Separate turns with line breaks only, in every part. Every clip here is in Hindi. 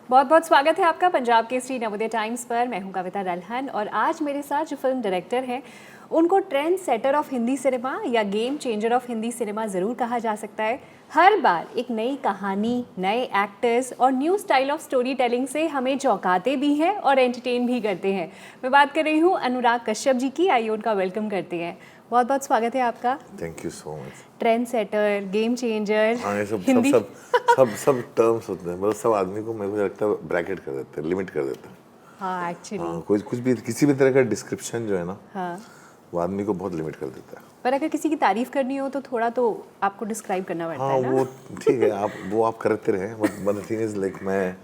बहुत बहुत स्वागत है आपका पंजाब केसरी नवोदय टाइम्स पर। मैं हूं कविता दलहन और आज मेरे साथ जो फिल्म डायरेक्टर हैं उनको trend setter of Hindi cinema या game changer of Hindi cinema ज़रूर कहा जा सकता है। हर बार एक नई कहानी, नए एक्टर्स और new style of story telling से हमें चौंकाते भी हैं और एंटरटेन भी करते हैं। मैं बात कर रही हूँ अनुराग कश्यप जी की। आइए उनका वेलकम करते हैं। बहुत बहुत स्वागत है आपका।
Thank you so much.
Trend setter, game changer,
हाँ, ये सब
हिंदी
सब सब सब टर्म्स होते हैं, मतलब सब आदमी को मेरे को लगता है ब्रैकेट कर देते हैं, लिमिट कर देते हैं।
हाँ एक्चुअली
हाँ, कुछ भी किसी भी तरह का डिस्क्रिप्शन जो है ना,
हाँ,
वो आदमी को बहुत लिमिट कर देता है।
पर अगर किसी की तारीफ करनी हो तो थोड़ा तो आपको डिस्क्राइब करना पड़ता
हाँ,
है ना।
वो ठीक है, आप करते रहे, but the thing is like मैं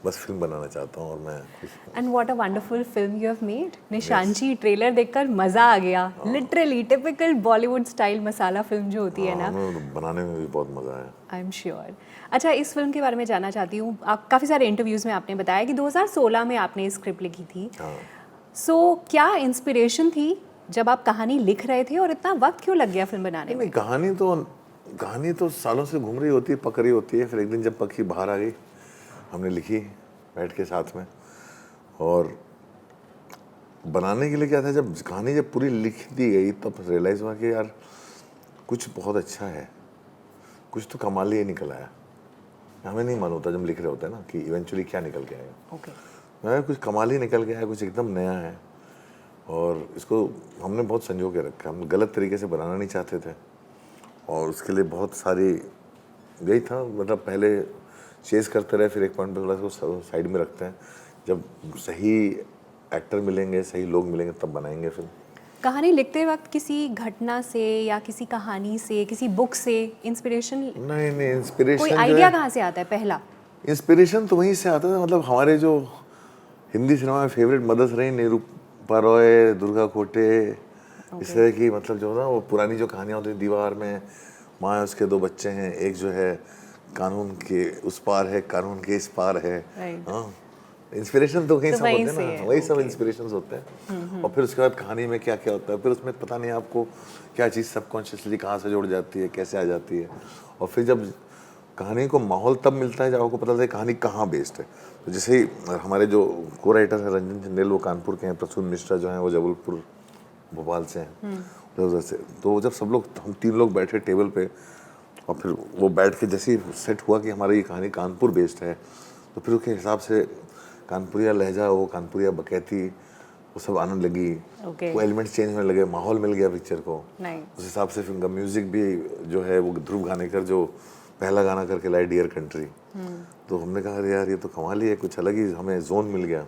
बस फिल्म बनाना चाहता हूँ और मैं खुश हूँ।
And what a wonderful film you have made. Nishanchi trailer देखकर मजा आ गया। Literally typical Bollywood style masala film जो होती है ना।
हमें बनाने में भी बहुत मजा आया।
I am sure. अच्छा, इस फिल्म के बारे में जानना चाहती हूँ। आप काफ़ी सारे इंटरव्यूज़ में आपने बताया कि 2016 में आपने स्क्रिप्ट लिखी थी।
हाँ,
सो क्या इंस्पिरेशन थी जब आप कहानी लिख रहे थे और इतना वक्त क्यों लग गया फिल्म बनाने में?
नहीं, कहानी तो सालों से घूम रही होती है, पक रही होती है, फिर एक दिन जब पकी बाहर आ गई, हमने लिखी बैठ के साथ में। और बनाने के लिए क्या था, जब कहानी जब पूरी लिख दी गई तब रियलाइज़ हुआ कि यार कुछ बहुत अच्छा है, कुछ तो कमाल ही निकल आया। हमें नहीं मालूम होता जब लिख रहे होते हैं ना कि इवेंचुअली क्या निकल के आएगा।
ओके।
मैं कुछ कमाल ही निकल गया है, कुछ एकदम नया है और इसको हमने बहुत संजो के रखा। हम गलत तरीके से बनाना नहीं चाहते थे और उसके लिए बहुत सारी यही था, मतलब पहले चेज़ करते रहे, फिर एक पॉइंट पे थोड़ा सा उसको साइड में रखते हैं। जब सही एक्टर मिलेंगे, सही लोग मिलेंगे, तब बनाएंगे फिल्म।
कहानी लिखते वक्त किसी घटना से या किसी कहानी से, किसी बुक से इंस्पिरेशन,
नहीं,
कोई
इंस्पिरेशन जो
आइडिया
है,
कहाँ से आता है पहला?
इंस्पिरेशन तो वहीं से आता था। मतलब हमारे जो हिंदी सिनेमा में फेवरेट मदर्स रही, निरूपा रॉय, दुर्गा कोटे, इस तरह की, मतलब जो ना वो पुरानी जो कहानियाँ होती हैं, दीवार में माँ है, उसके दो बच्चे हैं, एक जो है कानून के उस पार है, कानून के इस पार है।
Right.
हाँ, इंस्पिरेशन तो वहीं
तो
सब
वहीं
होते हैं
से
ना,
है,
वही सब
okay.
इंस्पिरेशंस होते हैं। और फिर उसके बाद कहानी में क्या क्या होता है, फिर उसमें पता नहीं आपको क्या चीज़ सबकॉन्शियसली कहाँ से जुड़ जाती है, कैसे आ जाती है। और फिर जब कहानी को माहौल तब मिलता है जब आपको पता चलता है कहानी कहाँ बेस्ड है। तो जैसे ही हमारे जो को राइटर है रंजन चंदेल, वो कानपुर के हैं, प्रसून मिश्रा जो हैं वो जबलपुर भोपाल से हैं, उधर से। तो जब सब लोग, हम 3 लोग बैठे टेबल पे और फिर वो बैठ के जैसे ही सेट हुआ कि हमारी ये कहानी कानपुर बेस्ड है, तो फिर उसके हिसाब से कानपुरिया लहजा, वो कानपुरिया बकैती, वो सब आने लगी।
Okay.
वो एलिमेंट्स चेंज होने लगे, माहौल मिल गया पिक्चर को।
Nice.
उस हिसाब से फिल्म का म्यूजिक भी जो है वो ध्रुव गानेकर जो पहला गाना करके लाए डियर कंट्री, तो हमने कहा अरे यार ये तो कमाल ही है, कुछ अलग ही हमें जोन मिल गया।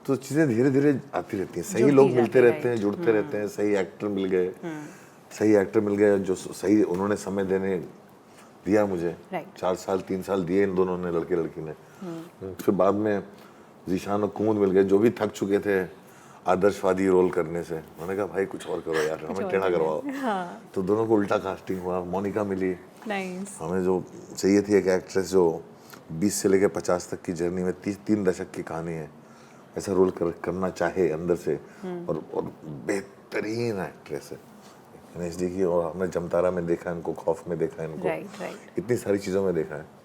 तो चीज़ें धीरे धीरे आती रहती हैं, सही लोग मिलते रहते हैं, जुड़ते रहते हैं, सही एक्टर मिल गए, सही एक्टर मिल गए जो सही, उन्होंने समय देने दिया मुझे। 4 साल 3 साल दिए इन दोनों ने, लड़के लड़की ने। फिर बाद में जीशान और कुमुद मिल गए जो भी थक चुके थे आदर्शवादी रोल करने से। मैंने कहा भाई कुछ और करो यार, हमें टेढ़ा करवाओ। तो दोनों को उल्टा कास्टिंग हुआ, मोनिका मिली।
Nice.
हमें जो चाहिए थी एक एक्ट्रेस जो 20 से लेकर 50 तक की जर्नी में 3 दशक की कहानी है, ऐसा रोल करना चाहे अंदर से, और बेहतरीन एक्ट्रेस है NHD की। और हमने जमतारा में देखा इनको, खौफ में देखा इनको,
Right.
इतनी सारी चीज़ों में देखा है।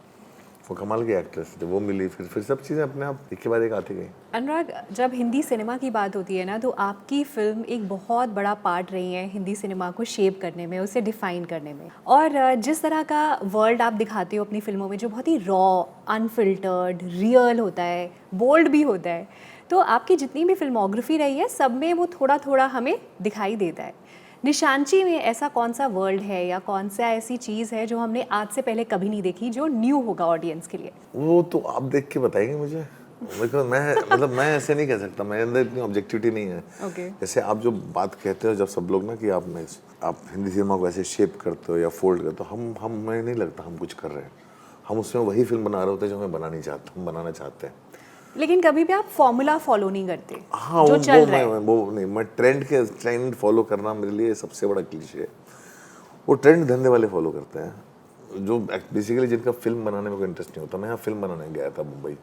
वो कमाल की एक्ट्रेस, जब वो मिली फिर सब चीज़ें अपने आप एक के बाद एक आती गई।
अनुराग, जब हिंदी सिनेमा की बात होती है ना, तो आपकी फिल्म एक बहुत बड़ा पार्ट रही है हिंदी सिनेमा को शेप करने में, उसे डिफाइन करने में। और जिस तरह का वर्ल्ड आप दिखाते हो अपनी फिल्मों में, जो बहुत ही रॉ, अनफिल्टर्ड, रियल होता है, बोल्ड भी होता है, तो आपकी जितनी भी फिल्मोग्राफी रही है सब में वो थोड़ा थोड़ा हमें दिखाई देता है। निशांची में ऐसा कौन सा वर्ल्ड है या कौन सा ऐसी चीज़ है जो हमने आज से पहले कभी नहीं देखी, जो न्यू होगा ऑडियंस के लिए?
वो तो आप देख के बताएंगे मुझे। मैं ऐसे नहीं कह सकता, मेरे अंदर इतनी ऑब्जेक्टिविटी नहीं है।
Okay.
जैसे आप जो बात कहते हो जब सब लोग ना कि आप हिंदी सिनेमा को ऐसे शेप करते हो या फोल्ड करते हो, हमें नहीं लगता हम कुछ कर रहे हैं। हम उसमें वही फिल्म बना रहे होते हैं जो हमें बनाना चाहते हैं।
लेकिन कभी भी आप फॉर्मूला फॉलो नहीं करते।
हाँ,
जो चल रहा है।
वो नहीं, मैं ट्रेंड फॉलो करना मेरे लिए सबसे बड़ा क्लीशे है। वो ट्रेंड धंधे वाले फॉलो करते हैं, जो बेसिकली जिनका फिल्म बनाने में कोई इंटरेस्ट नहीं होता। मैं यहाँ फिल्म बनाने गया था मुंबई,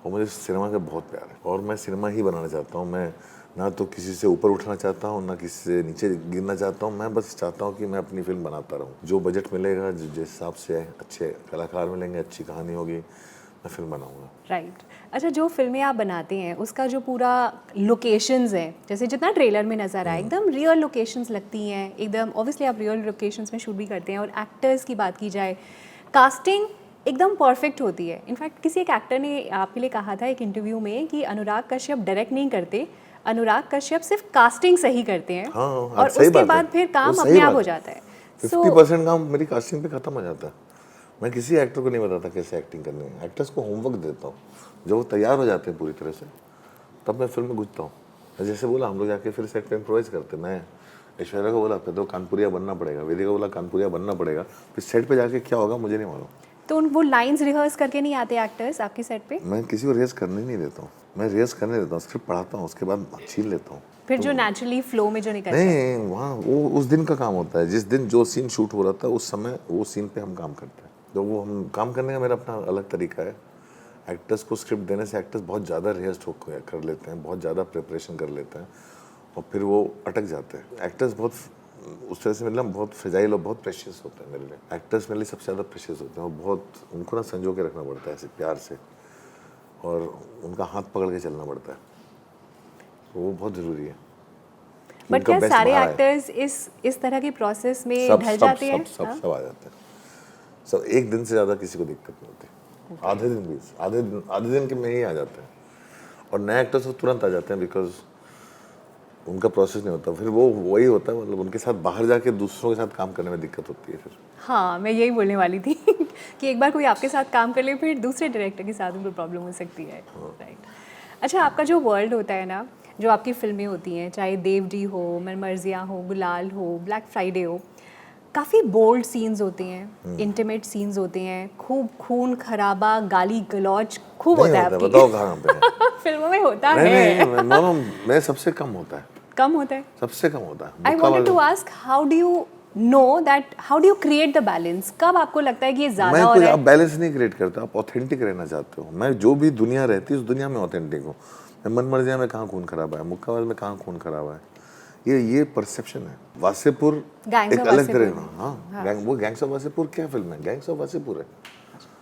और मुझे सिनेमा का बहुत प्यार है और मैं सिनेमा ही बनाना चाहता हूँ। मैं ना तो किसी से ऊपर उठना चाहता हूँ, ना किसी से नीचे गिरना चाहता हूँ। मैं बस चाहता हूँ कि मैं अपनी फिल्म बनाता रहूँ। जो बजट मिलेगा, जिस हिसाब से अच्छे कलाकार मिलेंगे, अच्छी कहानी होगी, मैं फिल्म बनाऊंगा।
राइट। अच्छा, जो फिल्में आप बनाते हैं उसका जो पूरा लोकेशंस है, जैसे जितना ट्रेलर में नज़र आए एकदम रियल लोकेशंस लगती हैं, एकदम ऑब्वियसली आप रियल लोकेशंस में शूट भी करते हैं। और एक्टर्स की बात की जाए, कास्टिंग एकदम परफेक्ट होती है। इनफैक्ट किसी एक एक्टर ने आपके लिए कहा था एक इंटरव्यू में कि अनुराग कश्यप डायरेक्ट नहीं करते, अनुराग कश्यप सिर्फ कास्टिंग सही करते हैं।
हाँ,
और
सही
उसके
बात है।
बाद फिर
वो
काम
सही
अपने आप
बात
हो
है।
जाता है।
50% काम मेरी कास्टिंग पे खत्म हो जाता है। मैं किसी एक्टर को नहीं बताता कैसे एक्टिंग करनी है, एक्टर्स को होमवर्क देता हूँ। जब वो तैयार हो जाते हैं पूरी तरह से, तब मैं फिल्म में घुसता हूँ। जैसे बोला, हम लोग जाके फिर सेट पे इम्प्रोवाइज करते। मैं ऐश्वर्या को बोला, फिर तो कानपुरिया बनना पड़ेगा, वेदिका को बोला कानपुरिया बनना पड़ेगा। फिर सेट पे जाके क्या होगा मुझे नहीं मालूम।
तो वो लाइंस रिहर्स करके नहीं आते एक्टर्स आपके सेट पे?
मैं किसी को रेस करने नहीं देता हूँ, मैं रेस करने देता हूँ, स्क्रिप्ट पढ़ाता हूँ, उसके बाद छीन लेता हूँ।
फिर जो नेचुरली फ्लो में जो निकलता है।
नहीं, वहाँ वो उस दिन का काम होता है, जिस दिन जो सीन शूट हो रहा था उस समय वो सीन पे हम काम करते हैं। तो वो हम काम करने का मेरा अपना अलग तरीका है। एक्टर्स को स्क्रिप्ट देने से एक्टर्स बहुत ज़्यादा रिहर्स कर लेते हैं, बहुत ज़्यादा प्रिपरेशन कर लेते हैं और फिर वो अटक जाते हैं। एक्टर्स बहुत उस तरह से मतलब बहुत फ्रेजाइल और बहुत प्रेशियस होते हैं मेरे लिए। एक्टर्स मेरे लिए सबसे ज़्यादा प्रेशियस होते हैं और बहुत उनको ना संजो के रखना पड़ता है ऐसे प्यार से, और उनका हाथ पकड़ के चलना पड़ता है, तो वो बहुत ज़रूरी है।
बट क्या सारे एक्टर्स इस तरह के प्रोसेस में ढल जाते हैं?
सब आ जाते हैं। सब एक दिन से ज़्यादा किसी को दिक्कत नहीं होती। आधे दिन भी, आधे दिन के में ही आ जाते हैं। और नए एक्टर्स तो तुरंत आ जाते हैं, बिकॉज उनका प्रोसेस नहीं होता। फिर वो वही होता है, मतलब उनके साथ बाहर जाके दूसरों के साथ काम करने में दिक्कत होती है फिर।
हाँ, मैं यही बोलने वाली थी कि एक बार कोई आपके साथ काम कर ले फिर दूसरे डायरेक्टर के साथ उनको प्रॉब्लम हो सकती है। राइट। अच्छा, आपका जो वर्ल्ड होता है ना, जो आपकी फिल्में होती हैं, चाहे देवडी हो, मरमर्जिया हो, गुलाल हो, ब्लैक फ्राइडे हो, काफ़ी बोल्ड सीन्स होते हैं, इंटीमेट सीन्स होते हैं, खूब खून खराबा, गाली गलौज खूब होता है आपकी।
बताओ कहाँ पे है?
फिल्मों में होता
नहीं,
है।
नहीं, नो, मैं सबसे कम होता है।
कम होता है?
सबसे कम होता है।
I wanted to ask, how do you know that, how do you create the balance? कब आपको लगता है कि ये ज़्यादा हो रहा है?
आप बैलेंस नहीं क्रिएट करते, आप ऑथेंटिक रहना चाहते हो। मैं जो भी दुनिया रहती है उस दुनिया में ऑथेंटिक हूँ। मैं मनमर्जिया में कहाँ खून खराबा है, मुक्काबाज में कहाँ खून खराबा है, ये परसेप्शन है। वासेपुर
गैंग्स
एक
ऑफ
अलग
वासेपुर।
तरह। हाँ, वो गैंग्स ऑफ वासेपुर क्या फिल्म है? गैंग्स ऑफ वासेपुर है।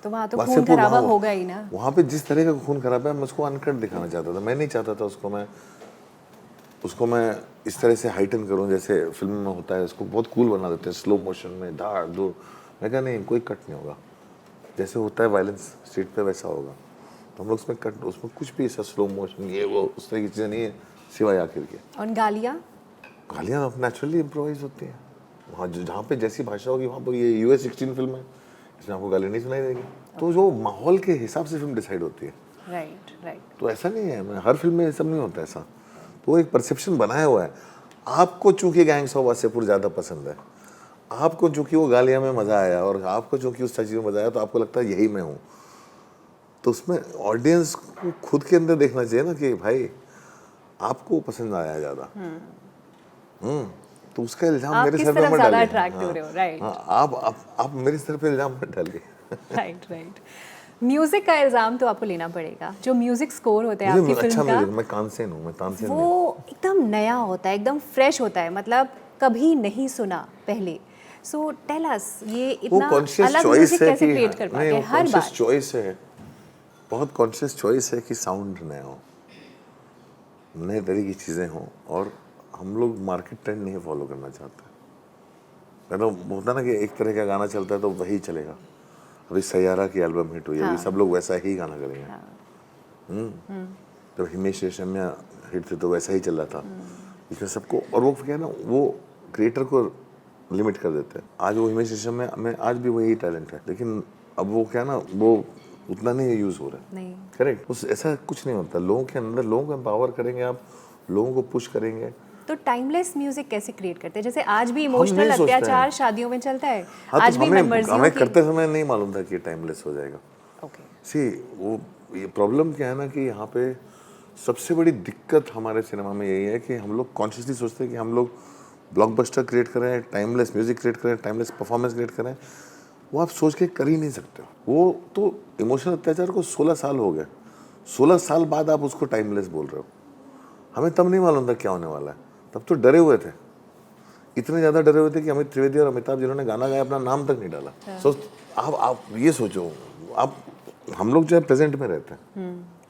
तो वहाँ तो खून
वासेपुर
खराबा होगा ही ना।
वहाँ पे जिस तरह का खून खराबा है, मैं उसको अनकट दिखाना चाहता था। मैं नहीं चाहता था उसको मैं इस तरह से हाइटन करूं जैसे फिल्म में होता है। उसको बहुत कूल बना देते हैं, स्लो मोशन में धाड़ धूड़। मैं कहा नहीं, कोई कट नहीं होगा, जैसे होता है वायलेंस स्ट्रीट पे वैसा होगा। तो हम लोग उसमें कुछ भी ऐसा स्लो मोशन ये वो उस तरह की चीज़ें नहीं है, सिवाय आखिर के।
और गालियाँ
नेचुरली इम्प्रोवाइज होती हैं। वहाँ जहाँ पे जैसी भाषा होगी वहाँ पर, ये US-16 फिल्म है, इसमें आपको गाली नहीं सुनाई देगी। तो जो माहौल के हिसाब से फिल्म डिसाइड होती है।
राइट।
तो ऐसा नहीं है, हर फिल्म में ये सब नहीं होता ऐसा। तो एक परसेप्शन बनाया हुआ है। आपको चूंकि गैंग्स ऑफ वासेपुर ज़्यादा पसंद है, आपको चूंकि वो गालियाँ में मज़ा आया, और आपको चूंकि उस चीज़ में मज़ा आया, तो आपको लगता है यही मैं हूँ। तो उसमें ऑडियंस को खुद के अंदर देखना चाहिए ना कि भाई आपको पसंद आया ज़्यादा। तो उसका इल्ज़ाम मेरे सर पे मत डालिए।
अट्रैक्ट हो रहे हो। राइट।
आप मेरे सर पे इल्ज़ाम मत डालिए।
राइट। म्यूजिक का इल्जाम तो आपको लेना पड़ेगा। जो म्यूजिक स्कोर होता है आपकी
मुझे
फिल्म
अच्छा
का,
मैं तानसेन हूँ।
वो एकदम नया होता है, एकदम फ्रेश होता है, मतलब कभी नहीं सुना पहले। सो टेल अस, ये इतना अलग म्यूजिक कैसे क्रिएट कर पाते हैं हर बार?
चॉइस है, बहुत कॉन्शियस चॉइस है कि साउंड नया हो, नए तरह की चीज़ें हों, और हम लोग मार्केट ट्रेंड नहीं फॉलो करना चाहते। मतलब होता ना कि एक तरह का गाना चलता है तो वही चलेगा। अभी सैयारा की एल्बम हिट हुई, अभी सब लोग वैसा ही गाना करेंगे। तो हिमेश रेशमिया हिट थे तो वैसा ही चल रहा था, इसमें सबको। और वो क्या है ना, वो क्रिएटर को लिमिट कर देते हैं। आज वो हिमेश रेशमिया में आज भी वही टैलेंट है, लेकिन अब वो क्या ना, वो उतना नहीं यूज़ हो रहा है। करेक्ट। उस ऐसा कुछ नहीं होता। लोगों के अंदर, लोगों को एम्पावर करेंगे आप, लोगों को पुश करेंगे।
तो टाइमलेस म्यूजिक कैसे क्रिएट करते हैं? जैसे आज भी इमोशनल अत्याचार शादियों में चलता है। आज भी
हमें करते समय नहीं मालूम था कि टाइमलेस हो जाएगा।
ओके।
सी वो ये प्रॉब्लम क्या है ना कि यहाँ पे सबसे बड़ी दिक्कत हमारे सिनेमा में यही है कि हम लोग कॉन्शियसली सोचते हैं कि हम लोग ब्लॉकबस्टर क्रिएट करें, टाइमलेस म्यूजिक क्रिएट करें, टाइमलेस परफॉर्मेंस क्रिएट करें। वो आप सोच के कर ही नहीं सकते। वो तो इमोशनल अत्याचार को 16 साल हो गए, 16 साल बाद आप उसको टाइमलेस बोल रहे हो। हमें तब नहीं मालूम था क्या होने वाला है, तब तो डरे हुए थे, इतने ज़्यादा डरे हुए थे कि अमित त्रिवेदी और अमिताभ जिन्होंने गाना गाया अपना नाम तक नहीं डाला। आप ये सोचो, आप हम लोग जो है प्रेजेंट में रहते हैं,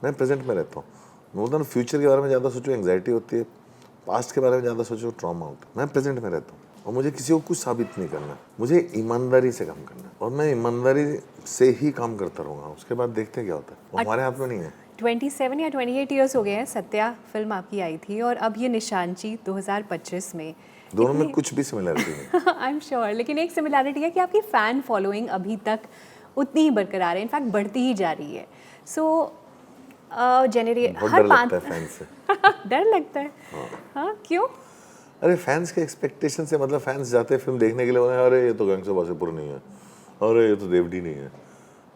मैं प्रेजेंट में रहता हूँ। मैं बोलता हूँ फ्यूचर के बारे में ज़्यादा सोचो एंग्जाइटी होती है, पास्ट के बारे में ज़्यादा सोचो ट्रॉमा होता है। मैं प्रेजेंट में रहता हूँ और मुझे किसी को कुछ साबित नहीं करना, मुझे ईमानदारी से काम करना है और मैं ईमानदारी से ही काम करता रहूँगा। उसके बाद देखते हैं क्या होता है, वो हमारे हाथ में नहीं है।
27 या 28 इयर्स हो गए हैं, सत्या फिल्म आपकी आई थी और अब ये निशानची 2025 में।
दोनों में कुछ भी सिमिलरिटी नहीं।
आई एम श्योर, लेकिन एक सिमिलैरिटी है कि आपकी फ़ैन फॉलोइंग अभी तक उतनी ही बरकरार है, इनफैक्ट बढ़ती ही जा रही है। सो
बहुत डर लगता है फैंस से।
डर लगता है? हाँ, क्यों?
अरे फैंस के एक्सपेक्टेशन से, मतलब फैंस जाते हैं फिल्म देखने के लिए, बोले अरे ये तो गैंग्स ऑफ वासेपुर नहीं है, अरे ये तो देवडी नहीं है।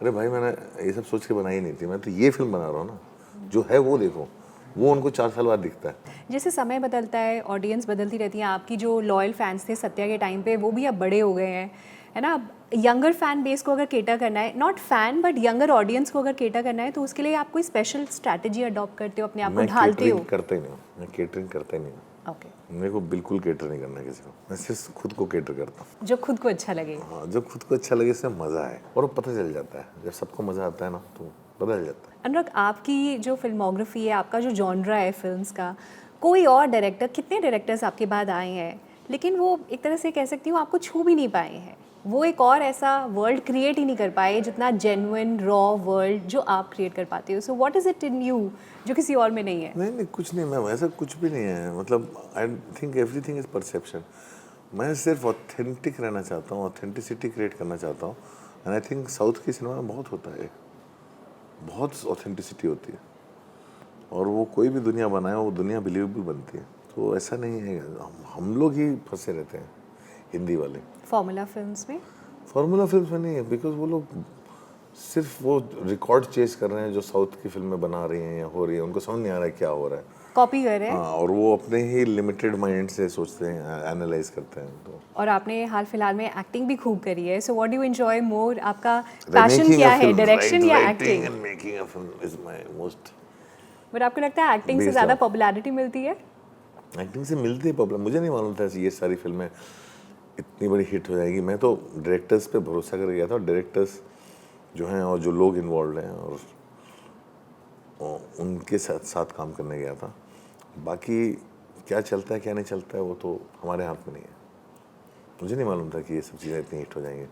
अरे भाई मैंने ये सब सोच के बनाई नहीं थी, मैं तो ये फिल्म बना रहा हूँ ना, जो है वो देखो, वो उनको 4 साल बाद दिखता है।
जैसे समय बदलता है, ऑडियंस बदलती रहती है, आपकी जो लॉयल फैंस थे सत्या के टाइम पे वो भी अब बड़े हो गए हैं, है ना। यंगर फैन बेस को अगर केटर करना है, not fan but younger audience को अगर केटर करना है, तो उसके लिए आप कोई स्पेशल स्ट्रैटेजी अडॉप्ट करते हो, अपने आप को ढालते हो?
करते ही नहीं हूँ, मैं केटरिंग करता ही नहीं हूँ।
ओके,
मेरे को बिल्कुल केटर नहीं करना किसी को, मैं सिर्फ खुद को केटर करता हूँ।
जो खुद को अच्छा लगे।
हाँ, जो खुद को अच्छा लगे, इसमें मज़ा आए, और वो पता चल जाता है जब सबको मज़ा आता है ना, तो पता चल जाता है।
अनुराग, आपकी जो फिल्मोग्राफी है, आपका जो जॉनरा है फिल्म्स का, कोई और डायरेक्टर, कितने डायरेक्टर्स आपके बाद आए हैं, लेकिन वो एक तरह से कह सकती हूँ आपको छू भी नहीं पाए हैं। वो एक और ऐसा वर्ल्ड क्रिएट ही नहीं कर पाए जितना जेन्युइन रॉ वर्ल्ड जो आप क्रिएट कर पाते हो। So what is it in you जो किसी और में नहीं है?
नहीं, कुछ नहीं, मैं वैसा कुछ भी नहीं है, मतलब I think everything is perception. मैं सिर्फ ऑथेंटिक रहना चाहता हूँ, ऑथेंटिसिटी क्रिएट करना चाहता हूँ, एंड आई थिंक साउथ की सिनेमा में बहुत होता है, बहुत ऑथेंटिसिटी होती है, और वो कोई भी दुनिया बनाए वो दुनिया बिलीवेबल बनती है। तो ऐसा नहीं है, हम लोग ही फंसे रहते हैं हिंदी वाले
फॉर्मूला फिल्म्स में।
फार्मूला फिल्म में नहीं है, बिकॉज वो लोग सिर्फ वो रिकॉर्ड चेस कर रहे हैं जो साउथ की फिल्में बना रही हैं या हो रही है, उनको समझ नहीं आ रहा है क्या हो रहा है,
कॉपी कर रहे हैं।
हाँ, और वो अपने ही लिमिटेड माइंड से सोचते हैं, एनालाइज करते हैं। तो
और आपने हाल फिलहाल में एक्टिंग भी खूब करी है, so what do you enjoy मोर? आपका पैशन क्या है, डायरेक्शन या acting?
And making a film is my most.
But आपको लगता है एक्टिंग से ज़्यादा पॉपुलैरिटी मिलती है?
एक्टिंग से मिलती है प्रॉब्लम, मुझे नहीं मालूम था ये सारी फिल्में इतनी बड़ी हिट हो जाएगी। मैं तो डायरेक्टर्स पे भरोसा कर गया था, और डायरेक्टर्स जो हैं और जो लोग इन्वॉल्व हैं और उनके साथ काम करने गया था। बाकी क्या चलता है क्या नहीं चलता है वो तो हमारे हाथ में नहीं है। मुझे नहीं मालूम था कि ये सब चीज़ें इतनी हिट हो जाएंगी,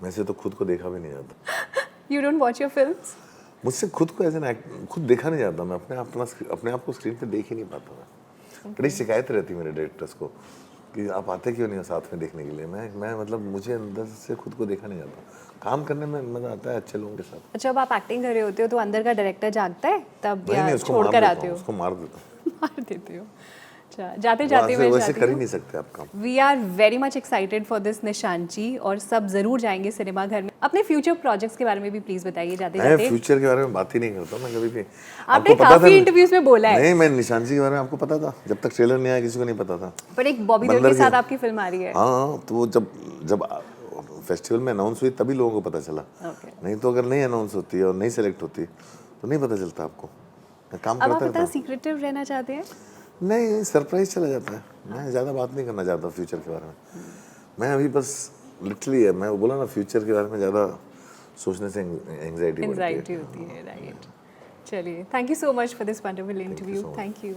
मैं से तो खुद को देखा भी नहीं जाता।
You don't watch your films?
मुझसे खुद को एज एन खुद देखा नहीं जाता, मैं अपने आप को स्क्रीन पे देख ही नहीं पाता। मैं बड़ी शिकायत रहती मेरे डायरेक्टर्स को कि आप आते क्यों नहीं हो साथ में देखने के लिए। मैं मतलब मुझे अंदर से खुद को देखा नहीं जाता, काम करने में मज़ा आता है अच्छे लोगों के साथ।
जब आप एक्टिंग कर रहे होते हो तो अंदर का डायरेक्टर जागता है तब,
नहीं,
या
उसको
छोड़ कर आते हो?
उसको मार देता हूँ।
मार देते हो? अच्छा, जाते जाते मैं
वैसे
जाती
कर ही
हूँ।
नहीं सकते आप काम।
We are very much excited for this Nishanchi, और सब जरूर जाएंगे सिनेमा घर में। अपने फ्यूचर प्रोजेक्ट्स के बारे में भी प्लीज बताइए जाते
मैं
जाते।
फ्यूचर के बारे में बात ही नहीं करता मैं कभी भी।
आपने काफी इंटरव्यूज में बोला है।
नहीं, मैं निशानची के बारे में आपको पता था, जब तक ट्रेलर नहीं आया किसी को नहीं पता था।
पर एक बॉबी देओल के साथ आपकी फिल्म आ रही है।
हाँ, तो वो जब फेस्टिवल में अनाउंस हुई तभी लोगों को पता चला। नहीं तो अगर नहीं अनाउंस होती और नहीं सेलेक्ट होती तो नहीं पता चलता आपको। काम
अब
करता
आप इतना सीक्रेटिव रहना चाहते हैं?
नहीं, सरप्राइज चला जाता है। मैं ज़्यादा बात नहीं करना चाहता फ्यूचर के बारे में। मैं अभी बस लिटरली है, मैं बोला ना फ्यूचर के बारे में ज़्यादा सोचने से एंग्जाइटी
होती है। राइट, चलिए, thank you so much for this wonderful interview. Thank you.